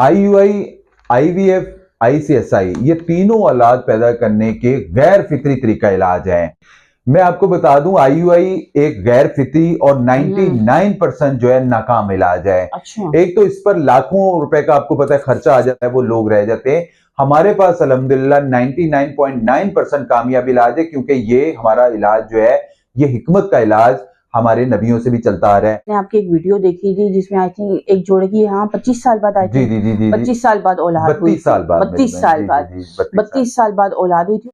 IUI, IVF, ICSI ये तीनों औलाद पैदा करने के गैर फितरी तरीका इलाज है। मैं आपको बता दूं IUI एक गैर फितरी और 99% जो है नाकाम इलाज है। अच्छा। एक तो इस पर लाखों रुपए का आपको पता है खर्चा आ जाता है, वो लोग रह जाते हैं। हमारे पास अल्हम्दुलिल्लाह 99.9% कामयाब इलाज है, क्योंकि ये हमारा इलाज जो है ये हिकमत का इलाज हमारे नबियों से भी चलता आ रहा है। मैंने आपकी एक वीडियो देखी थी जिसमें आई थिंक एक जोड़े की 25 साल बाद आई जी थिंक जी जी जी 25 साल बाद औलाद हुई 32 साल बाद 32 साल बाद 32 साल बाद औलाद हुई थी।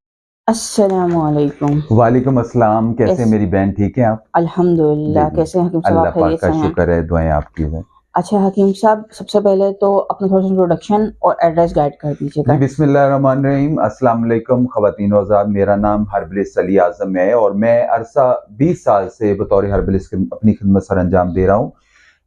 अस्सलामुअलैकुम। वालेकुम अस्सलाम। कैसे मेरी बहन, ठीक है आप? अल्हम्दुलिल्लाह। कैसे हकीम साहब, अल्लाह आप पाक खैरियत का से हैं? शुक्र है, दुआएं आपकी है। अच्छा हकीम साहब, सबसे पहले तो अपना थोड़ा सा इंट्रोडक्शन और एड्रेस गाइड कर दीजिएगा। जी बिस्मिल्लाहिर्रहमानिर्रहीम। अस्सलाम वालेकुम ख़वातीन व हज़रात, मेरा नाम हर्बलिस्ट अली आज़म है और मैं अरसा 20 साल से बतौर हर्बलिस्ट अपनी खिदमत सर अंजाम दे रहा हूँ।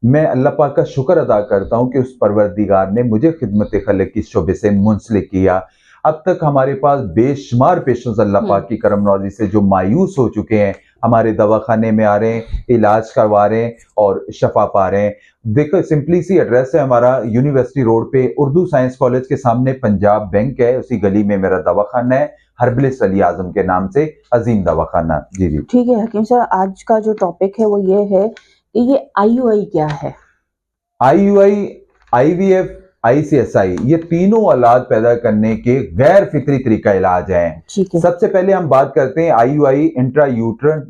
मैं अल्लाह पाक का शुक्र अदा करता हूँ कि उस परवरदिगार ने मुझे खिदमत खलक की शोबे से मुंसलिक किया। अब तक हमारे पास बेशुमार पेशेंट्स अल्लाह पाक की करम नवाजी से जो मायूस हो चुके हैं, हमारे दवाखाने में आ रहे हैं, इलाज करवा रहे हैं और शफा पा रहे हैं। देखो सिंपली सी एड्रेस है हमारा, यूनिवर्सिटी रोड पे उर्दू साइंस कॉलेज के सामने पंजाब बैंक है, उसी गली में मेरा दवाखाना है, हर्बलिस्ट अली आज़म के नाम से अजीम दवाखाना। जी जी ठीक है हकीम साहब, आज का जो टॉपिक है वो ये है कि ये IUI क्या है। IUI, IVF, ICSI ये तीनों औलाद पैदा करने के गैर फितरी तरीका इलाज है। ठीक है। सबसे पहले हम बात करते हैं IUI, इंट्रा यूट्रन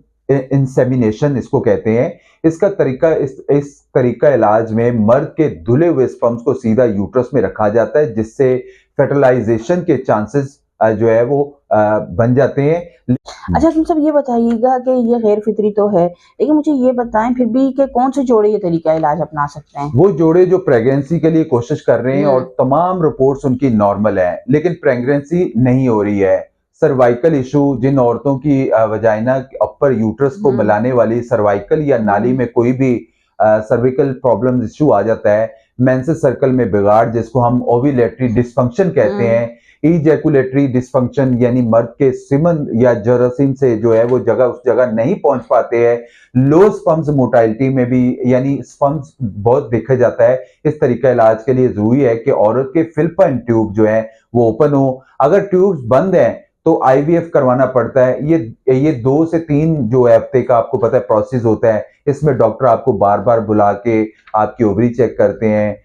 इंसेमिनेशन इसको कहते हैं। इसका तरीका इस तरीका इलाज में मर्द के धुले हुए स्पर्म्स को सीधा यूट्रस में रखा जाता है, जिससे फर्टिलाइजेशन के चांसेस जो है वो बन जाते हैं। अच्छा तुम सब ये बताइएगा कि ये गैर फितरी तो है, लेकिन मुझे ये बताएं फिर भी कि कौन से जोड़े ये तरीका इलाज अपना सकते हैं। वो जोड़े जो प्रेगनेंसी के लिए कोशिश कर रहे हैं और तमाम रिपोर्ट्स उनकी नॉर्मल है, लेकिन प्रेगनेंसी नहीं हो रही है। सर्वाइकल इशू, जिन औरतों की वजाइना अपर यूट्रस को मिलाने वाली सर्वाइकल या नाली में कोई भी सर्विकल प्रॉब्लम इशू आ जाता है, मेंसेस सर्कल में बिगाड़ जिसको हम ओव्यूलेटरी डिसफंक्शन कहते हैं, इजैकुलेटरी डिसफंक्शन यानी मर्द के सिमन या जरासीम से जो है वो जगह उस जगह नहीं पहुंच पाते हैं, लो स्पर्म्स मोटाइलिटी में भी यानी स्पर्म्स बहुत देखा जाता है। इस तरीका इलाज के लिए जरूरी है कि औरत के फिल्पाइन ट्यूब जो है वो ओपन हो। अगर ट्यूब्स बंद हैं तो IVF करवाना पड़ता है। ये 2 से 3 जो हफ्ते का आपको पता है प्रोसेस होता है। इसमें डॉक्टर आपको बार बार बुला के आपकी ओवरी चेक करते हैं,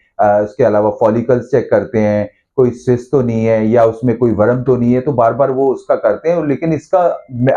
उसके अलावा फॉलिकल्स चेक करते हैं, कोई सिस्ट तो नहीं है या उसमें कोई वर्म तो नहीं है, तो बार बार वो उसका करते हैं। लेकिन इसका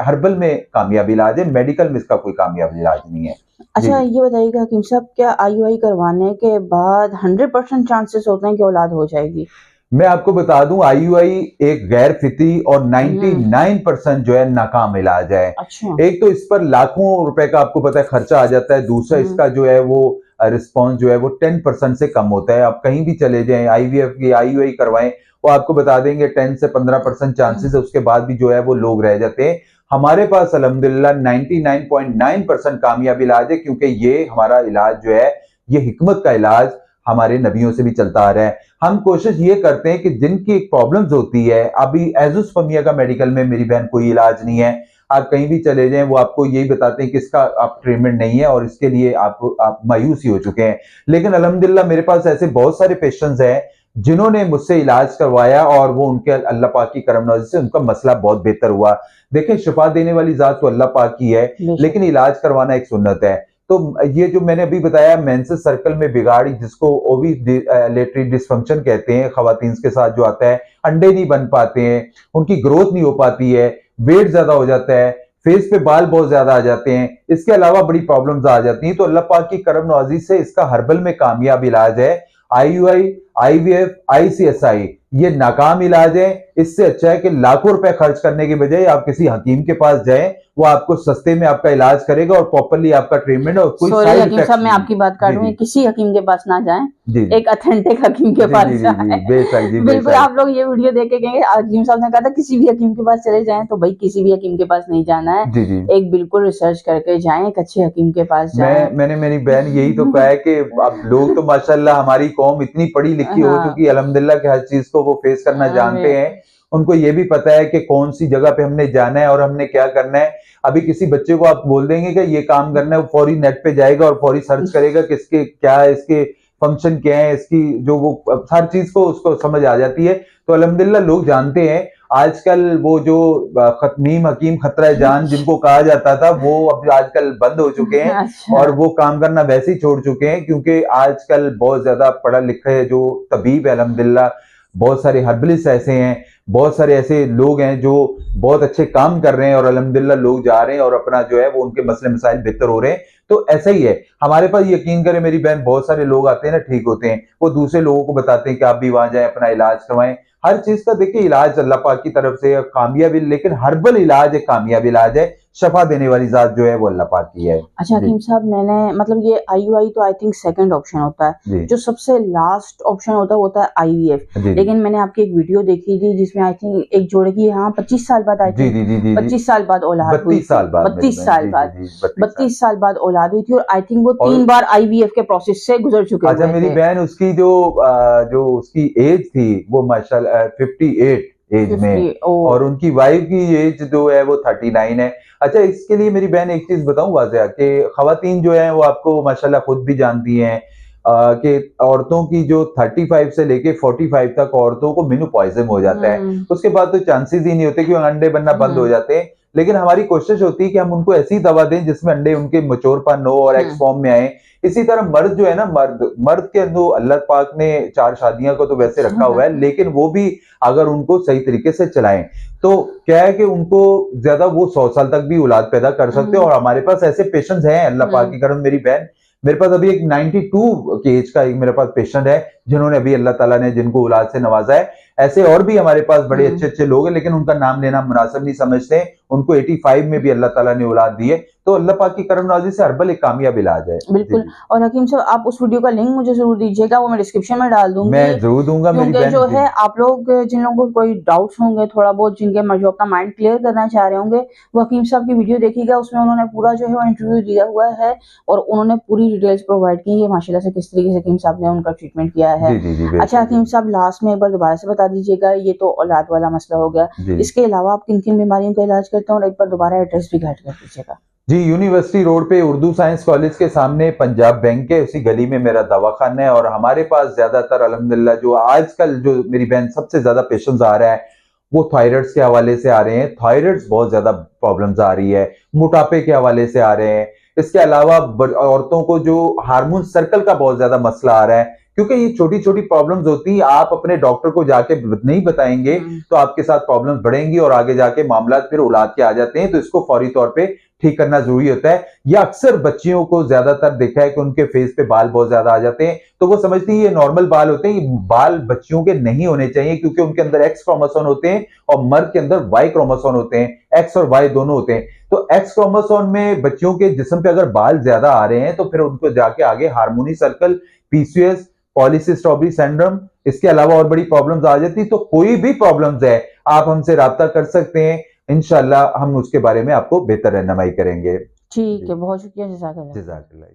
हर्बल में कामयाब इलाज है, मेडिकल में इसका कोई कामयाब इलाज नहीं है। अच्छा ये बताइएगा हकीम साहब, क्या IUI करवाने के बाद 100% चांसेस होते हैं कि औलाद हो जाएगी? मैं आपको बता दूं IUI एक गैर फितरी और 99% जो है नाकाम इलाज है। अच्छा। एक तो इस पर लाखों रुपए का आपको पता है खर्चा आ जाता है, दूसरा इसका जो है वो रिस्पॉन्स जो है वो 10% से कम होता है। आप कहीं भी चले जाएं IVF की IUI करवाएं, वो आपको बता देंगे 10 से 15% चांसेस है, उसके बाद भी जो है वो लोग रह जाते हैं। हमारे पास अल्हम्दुलिल्लाह 99.9% कामयाब इलाज है, क्योंकि ये हमारा इलाज जो है ये हिकमत का इलाज हमारे नबियों से भी चलता आ रहा है। हम कोशिश ये करते हैं कि जिनकी प्रॉब्लम्स होती है, अभी एजुस्पर्मिया का मेडिकल में मेरी बहन कोई इलाज नहीं है, आप कहीं भी चले जाएं वो आपको यही बताते हैं कि इसका आप ट्रीटमेंट नहीं है और इसके लिए आप मायूस ही हो चुके हैं। लेकिन अल्हम्दुलिल्लाह मेरे पास ऐसे बहुत सारे पेशेंट्स हैं जिन्होंने मुझसे इलाज करवाया और वो उनके अल्लाह पाक की करम नवाजी से उनका मसला बहुत बेहतर हुआ। देखिए शिफा देने वाली जात तो अल्लाह पाक की है, लेकिन इलाज करवाना एक सुन्नत है। तो ये जो मैंने अभी बताया मेंसेस सर्कल में बिगाड़ी जिसको ओव्यूलेटरी डिसफंक्शन कहते हैं, खवातीन के साथ जो आता है, अंडे नहीं बन पाते हैं, उनकी ग्रोथ नहीं हो पाती है, वेट ज्यादा हो जाता है, फेस पे बाल बहुत ज्यादा आ जाते हैं, इसके अलावा बड़ी प्रॉब्लम्स आ जाती हैं, तो अल्लाह पाक की करम नवाजी से इसका हर्बल में कामयाब इलाज है। IUI, IVF, ICSI ये नाकाम इलाज है। इससे अच्छा है कि लाखों रुपए खर्च करने के बजाय आप किसी हकीम के पास जाएं, वो आपको सस्ते में आपका इलाज करेगा और प्रॉपर्ली आपका ट्रीटमेंट और कोई सॉरी हकीम साहब, मैं आपकी बात काट दूं, किसी हकीम के पास ना जाएं, एक ऑथेंटिक हकीम के पास जाएं। बिल्कुल, आप लोग ये वीडियो देख के कहेंगे हकीम साहब ने कहा था किसी भी हकीम के पास चले जाएं, तो भाई किसी भी हकीम के पास नहीं जाना है। एक बिल्कुल रिसर्च करके जाएं, एक अच्छे हकीम के पास जाएं। मैंने मेरी बहन यही तो कहा है कि अब लोग तो माशाल्लाह हमारी कौम इतनी पढ़ी लिखी हो चुकी है अल्हम्दुलिल्लाह कि हर चीज को वो फेस करना जानते हैं। उनको ये भी पता है कि कौन सी जगह पे हमने जाना है और हमने क्या करना है। अभी किसी बच्चे को आप बोल देंगे कि ये काम करना है, वो फौरी नेट पे जाएगा और फौरी सर्च करेगा कि इसके क्या है, इसके फंक्शन क्या है, इसकी जो वो हर चीज को उसको समझ आ जाती है। तो अल्हम्दुलिल्लाह लोग जानते हैं। आजकल वो जो मीम हकीम खतरा जान जिनको कहा जाता था, वो अब आजकल बंद हो चुके हैं। अच्छा। और वो काम करना वैसे ही छोड़ चुके हैं, क्योंकि आजकल बहुत ज्यादा पढ़ा लिखा है जो तबीब है अल्हम्दुलिल्लाह, बहुत सारे हर्बलिस्ट ऐसे हैं, बहुत सारे ऐसे लोग हैं जो बहुत अच्छे काम कर रहे हैं, और अल्हम्दुलिल्लाह लोग जा रहे हैं और अपना जो है वो उनके मसले मसाइल बेहतर हो रहे हैं। तो ऐसा ही है हमारे पास, यकीन करें मेरी बहन, बहुत सारे लोग आते हैं ना, ठीक होते हैं, वो दूसरे लोगों को बताते हैं कि आप भी वहां जाएं, अपना इलाज करवाएं। हर चीज का देखिए इलाज अल्लाह पाक की तरफ से कामयाब, लेकिन हर्बल इलाज एक कामयाब इलाज है, शफा देने वाली जात जो है वो अल्लाह पाक की है। अच्छा हकीम साहब, मैंने मतलब ये IUI तो आई थिंक सेकंड ऑप्शन होता है, जो सबसे लास्ट ऑप्शन होता है IVF। लेकिन मैंने आपकी एक वीडियो देखी थी जिसमें आई थिंक एक जोड़े की 25 साल बाद आई थिंक 25 साल बाद औलाद हुई, 32 साल बाद औलाद हुई थी, और आई थिंक वो 3 बार IVF के प्रोसेस से गुजर चुके। अच्छा, मेरी बहन उसकी जो उसकी एज थी वो माशाल्लाह 58 एज में, और उनकी वाइफ की एज जो है वो 39 है। अच्छा, इसके लिए मेरी बहन एक चीज बताऊं वाज़ेह, कि खवातीन जो है वो आपको माशाल्लाह खुद भी जानती हैं कि औरतों की जो 35 से लेके 45 तक औरतों को मेनोपॉइज़म हो जाता है, उसके बाद तो चांसेस ही नहीं होते कि अंडे बनना बंद हो जाते हैं। लेकिन हमारी कोशिश होती है कि हम उनको ऐसी दवा दें जिसमें अंडे उनके मैच्योरपन हो और एक्स फॉर्म में आए। इसी तरह मर्द जो है ना, मर्द के अंदर अल्लाह पाक ने 4 शादियां को तो वैसे रखा हुआ है, लेकिन वो भी अगर उनको सही तरीके से चलाएं तो क्या है कि उनको ज्यादा वो 100 साल तक भी औलाद पैदा कर सकते हैं। और हमारे पास ऐसे पेशेंट्स हैं अल्लाह पाक की करम मेरी बहन, मेरे पास अभी एक 92 के एज का एक मेरे पास पेशेंट है जिन्होंने अभी अल्लाह ताला ने जिनको औलाद से नवाजा है। ऐसे और भी हमारे पास बड़े अच्छे अच्छे लोग हैं, लेकिन उनका नाम लेना मुनासिब नहीं समझते। उनको 85 में भी अल्लाह ताला ने औलाद दी है। तो अल्लाह पाक की करम नवाजी से हर्बल एक कामयाब इलाज है। बिल्कुल। और हकीम साहब, आप उस वीडियो का लिंक मुझे जरूर दीजिएगा, वो मैं डिस्क्रिप्शन में डाल दूंगी। मैं जरूर दूंगा मेरी बहन। जो है आप लोग जिन लोगों को कोई डाउट्स होंगे थोड़ा बहुत, जिनके जो अपना माइंड क्लियर करना चाह रहे होंगे, वो हकीम साहब की वीडियो देखिएगा। उसमें उन्होंने पूरा जो है वो इंटरव्यू दिया हुआ है और उन्होंने पूरी डिटेल्स प्रोवाइड की है माशाल्लाह से, किस तरीके से हकीम साहब ने उनका ट्रीटमेंट किया है। अच्छा हकीम साहब, लास्ट में एक बार दोबारा से बता दीजिएगा, ये तो औलाद वाला मसला हो गया, इसके अलावा आप किन किन बीमारियों का इलाज करते हैं, और एक बार दोबारा एड्रेस भी गाइड कर दीजिएगा। जी, यूनिवर्सिटी रोड पे उर्दू साइंस कॉलेज के सामने पंजाब बैंक है, उसी गली में मेरा दवाखाना है। और हमारे पास ज्यादातर अल्हम्दुलिल्लाह जो आजकल जो मेरी बहन सबसे ज्यादा पेशेंट्स आ रहा है वो थायराइड्स के हवाले से आ रहे हैं। थायराइड्स बहुत ज्यादा प्रॉब्लम्स आ रही है, मोटापे के हवाले से आ रहे हैं। इसके अलावा औरतों को जो हार्मोन सर्कल का बहुत ज्यादा मसला आ रहा है, क्योंकि ये छोटी छोटी प्रॉब्लम्स होती हैं। आप अपने डॉक्टर को जाके नहीं बताएंगे तो आपके साथ प्रॉब्लम्स बढ़ेंगी और आगे जाके मामला फिर औलाद के आ जाते हैं। तो इसको फौरी तौर पे ठीक करना जरूरी होता है। या अक्सर बच्चियों को ज्यादातर देखा है कि उनके फेस पे बाल बहुत ज्यादा आ जाते हैं, तो वो समझती है ये नॉर्मल बाल होते हैं। ये बाल बच्चियों के नहीं होने चाहिए, क्योंकि उनके अंदर एक्स क्रोमोसोम होते हैं और मर्द के अंदर वाई क्रोमोसोम होते हैं। एक्स और वाई दोनों होते हैं। तो एक्स क्रोमोसोम में बच्चियों के जिस्म पे अगर बाल ज्यादा आ रहे हैं तो फिर उनको जाके आगे harmony circle, PCOS, polycystic ovary syndrome, इसके अलावा और बड़ी प्रॉब्लम्स आ जाती। तो कोई भी प्रॉब्लम्स है आप हमसे राब्ता कर सकते हैं, इंशाल्लाह हम उसके बारे में आपको बेहतर रहनुमाई करेंगे। ठीक है, बहुत शुक्रिया। जज़ाकल्लाह। जज़ाकल्लाह।